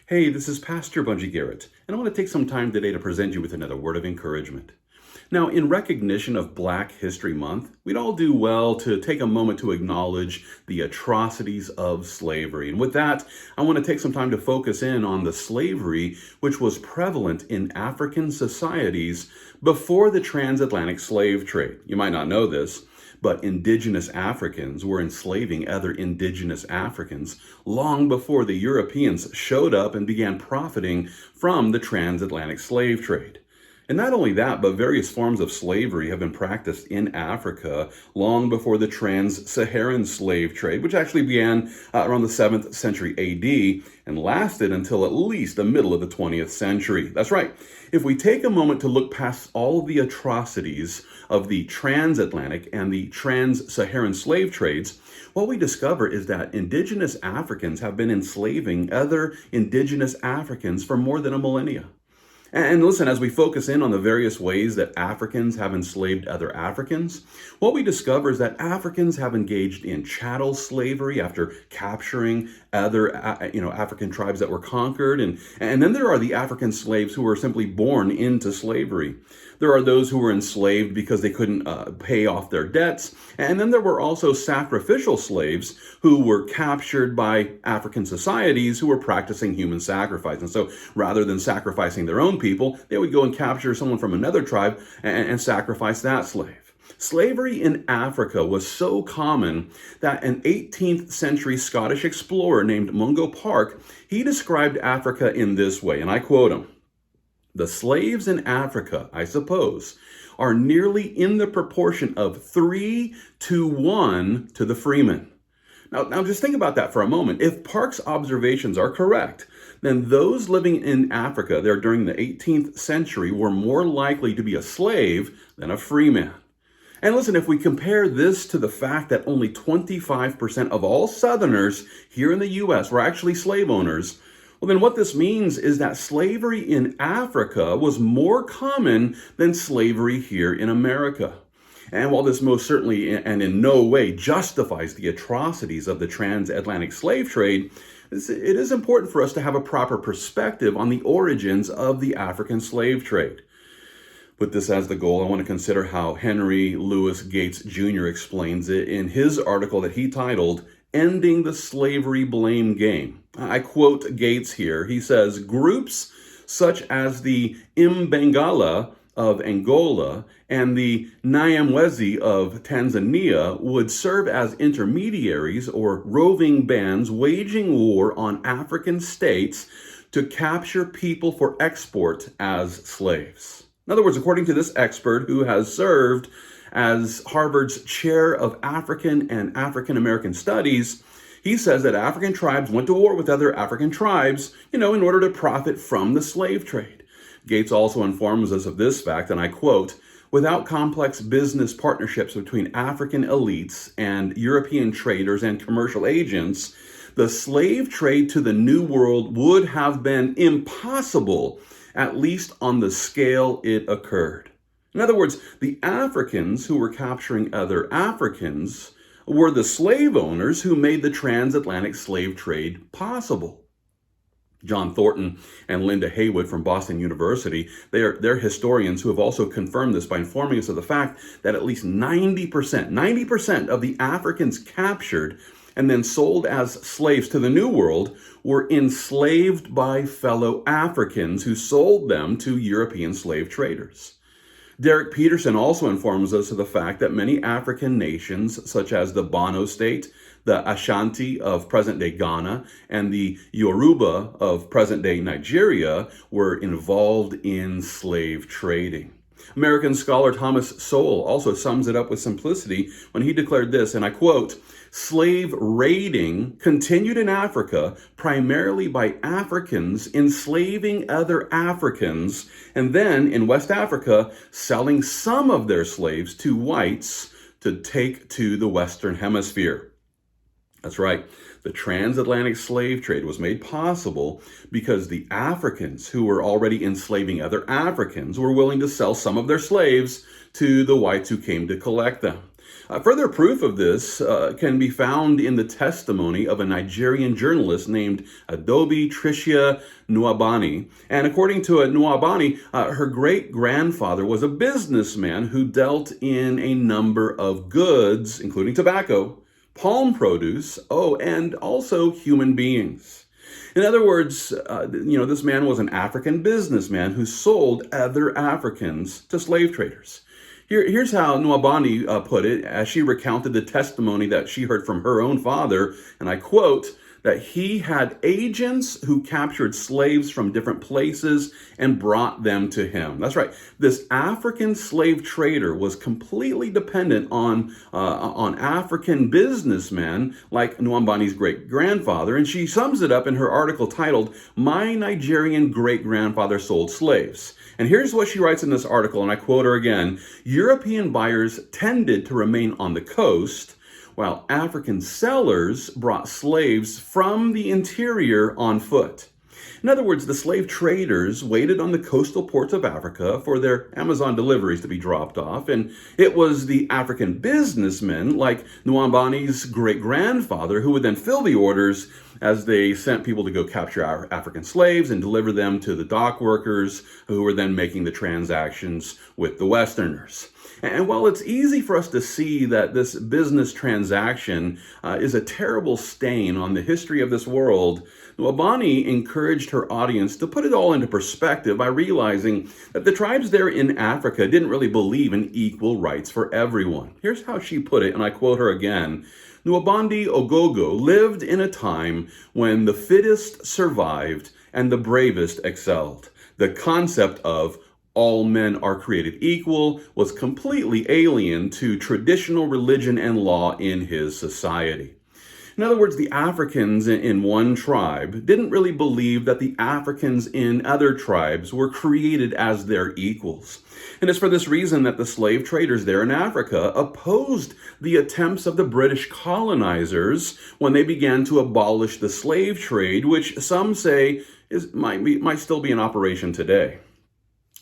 Hey, this is Pastor Bunjee Garrett, and I want to take some time today to present you with another word of encouragement. Now, in recognition of Black History Month, we'd all do well to take a moment to acknowledge the atrocities of slavery. And with that, I want to take some time to focus in on the slavery which was prevalent in African societies before the transatlantic slave trade. You might not know this, but indigenous Africans were enslaving other indigenous Africans long before the Europeans showed up and began profiting from the transatlantic slave trade. And not only that, but various forms of slavery have been practiced in Africa long before the trans-Saharan slave trade, which actually began around the 7th century AD and lasted until at least the middle of the 20th century. That's right. If we take a moment to look past all of the atrocities of the transatlantic and the trans-Saharan slave trades, what we discover is that indigenous Africans have been enslaving other indigenous Africans for more than a millennia. And listen, as we focus in on the various ways that Africans have enslaved other Africans, what we discover is that Africans have engaged in chattel slavery after capturing other, African tribes that were conquered. And then there are the African slaves who were simply born into slavery. There are those who were enslaved because they couldn't pay off their debts. And then there were also sacrificial slaves who were captured by African societies who were practicing human sacrifice. And so rather than sacrificing their own people, they would go and capture someone from another tribe and sacrifice that slave. Slavery in Africa was so common that an 18th century Scottish explorer named Mungo Park, he described Africa in this way, and I quote him: "The slaves in Africa, I suppose, are nearly in the proportion of 3-to-1 to the freemen." Now just think about that for a moment. If Park's observations are correct, then those living in Africa there during the 18th century were more likely to be a slave than a free man. And listen, if we compare this to the fact that only 25% of all Southerners here in the U.S. were actually slave owners, well, then what this means is that slavery in Africa was more common than slavery here in America. And while this most certainly and in no way justifies the atrocities of the transatlantic slave trade, it is important for us to have a proper perspective on the origins of the African slave trade. With this as the goal, I want to consider how Henry Louis Gates Jr. explains it in his article that he titled "Ending the Slavery Blame Game." I quote Gates here. He says, "Groups such as the Mbangala of Angola and the Nyamwezi of Tanzania would serve as intermediaries or roving bands waging war on African states to capture people for export as slaves." In other words, according to this expert who has served as Harvard's chair of African and African American studies, he says that African tribes went to war with other African tribes, in order to profit from the slave trade. Gates also informs us of this fact, and I quote, "Without complex business partnerships between African elites and European traders and commercial agents, the slave trade to the New World would have been impossible, at least on the scale it occurred." In other words, the Africans who were capturing other Africans were the slave owners who made the transatlantic slave trade possible. John Thornton and Linda Haywood from Boston University, they're historians who have also confirmed this by informing us of the fact that at least 90% of the Africans captured and then sold as slaves to the New World were enslaved by fellow Africans who sold them to European slave traders. Derek Peterson also informs us of the fact that many African nations, such as the Bono state, the Ashanti of present-day Ghana, and the Yoruba of present-day Nigeria, were involved in slave trading. American scholar Thomas Sowell also sums it up with simplicity when he declared this, and I quote, "Slave raiding continued in Africa primarily by Africans enslaving other Africans, and then in West Africa selling some of their slaves to whites to take to the Western Hemisphere." That's right. The transatlantic slave trade was made possible because the Africans who were already enslaving other Africans were willing to sell some of their slaves to the whites who came to collect them. Further proof of this can be found in the testimony of a Nigerian journalist named Adobe Tricia Nwabani. And according to Nwabani, her great-grandfather was a businessman who dealt in a number of goods, including tobacco, palm produce, and also human beings. In other words, this man was an African businessman who sold other Africans to slave traders. Here's how Nwabani put it as she recounted the testimony that she heard from her own father, and I quote, that he had agents who captured slaves from different places and brought them to him. That's right. This African slave trader was completely dependent on African businessmen like Nwabani's great-grandfather, and she sums it up in her article titled, "My Nigerian Great-Grandfather Sold Slaves." And here's what she writes in this article, and I quote her again, "European buyers tended to remain on the coast, while African sellers brought slaves from the interior on foot." In other words, the slave traders waited on the coastal ports of Africa for their Amazon deliveries to be dropped off, and it was the African businessmen like Nwabani's great-grandfather who would then fill the orders as they sent people to go capture African slaves and deliver them to the dock workers who were then making the transactions with the Westerners. And while it's easy for us to see that this business transaction is a terrible stain on the history of this world, Nwabani encouraged her audience to put it all into perspective by realizing that the tribes there in Africa didn't really believe in equal rights for everyone. Here's how she put it, and I quote her again. "Nwabani Ogogo lived in a time when the fittest survived and the bravest excelled. The concept of all men are created equal was completely alien to traditional religion and law in his society." In other words, the Africans in one tribe didn't really believe that the Africans in other tribes were created as their equals. And it's for this reason that the slave traders there in Africa opposed the attempts of the British colonizers when they began to abolish the slave trade, which some say might still be in operation today.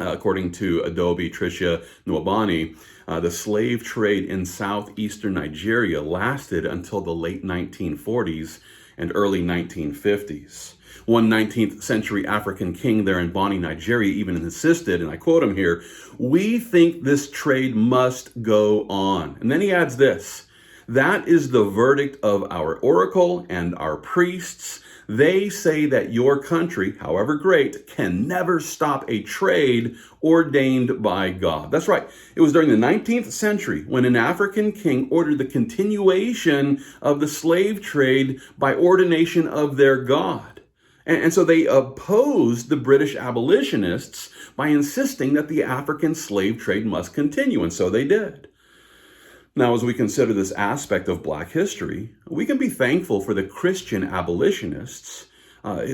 According to Adobe Tricia Nwabani, the slave trade in southeastern Nigeria lasted until the late 1940s and early 1950s. One 19th century African king there in Bonny, Nigeria even insisted, and I quote him here, "We think this trade must go on." And then he adds this, "That is the verdict of our oracle and our priests. They say that your country, however great, can never stop a trade ordained by God." That's right. It was during the 19th century when an African king ordered the continuation of the slave trade by ordination of their God. And so they opposed the British abolitionists by insisting that the African slave trade must continue, and so they did. Now, as we consider this aspect of Black history, we can be thankful for the Christian abolitionists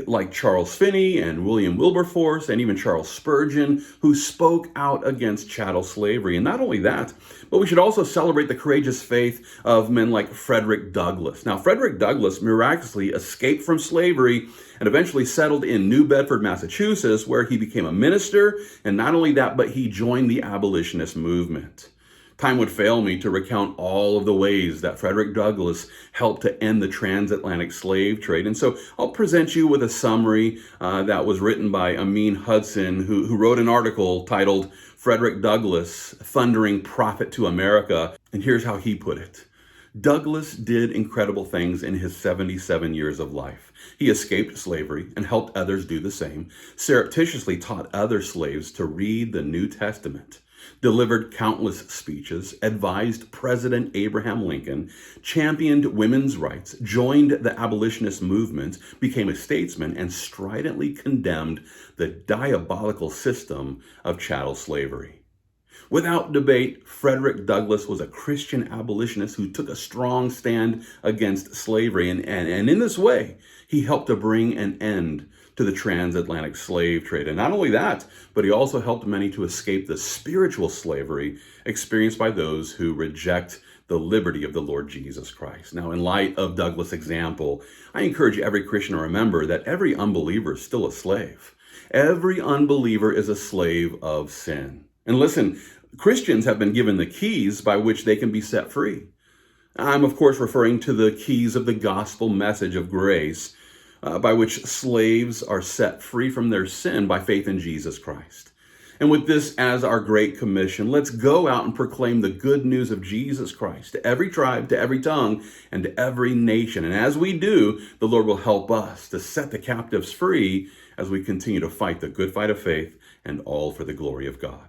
like Charles Finney and William Wilberforce and even Charles Spurgeon, who spoke out against chattel slavery. And not only that, but we should also celebrate the courageous faith of men like Frederick Douglass. Now, Frederick Douglass miraculously escaped from slavery and eventually settled in New Bedford, Massachusetts, where he became a minister. And not only that, but he joined the abolitionist movement. Time would fail me to recount all of the ways that Frederick Douglass helped to end the transatlantic slave trade. And so I'll present you with a summary that was written by Amin Hudson, who wrote an article titled "Frederick Douglass, Thundering Prophet to America." And here's how he put it. Douglass did incredible things in his 77 years of life. He escaped slavery and helped others do the same, surreptitiously taught other slaves to read the New Testament, delivered countless speeches, advised President Abraham Lincoln, championed women's rights, joined the abolitionist movement, became a statesman, and stridently condemned the diabolical system of chattel slavery. Without debate, Frederick Douglass was a Christian abolitionist who took a strong stand against slavery, and in this way, he helped to bring an end to the transatlantic slave trade. And not only that, but he also helped many to escape the spiritual slavery experienced by those who reject the liberty of the Lord Jesus Christ. Now, in light of Douglas' example, I encourage every Christian to remember that every unbeliever is still a slave. Every unbeliever is a slave of sin. And listen, Christians have been given the keys by which they can be set free. I'm, of course, referring to the keys of the gospel message of grace, by which slaves are set free from their sin by faith in Jesus Christ. And with this as our great commission, let's go out and proclaim the good news of Jesus Christ to every tribe, to every tongue, and to every nation. And as we do, the Lord will help us to set the captives free as we continue to fight the good fight of faith, and all for the glory of God.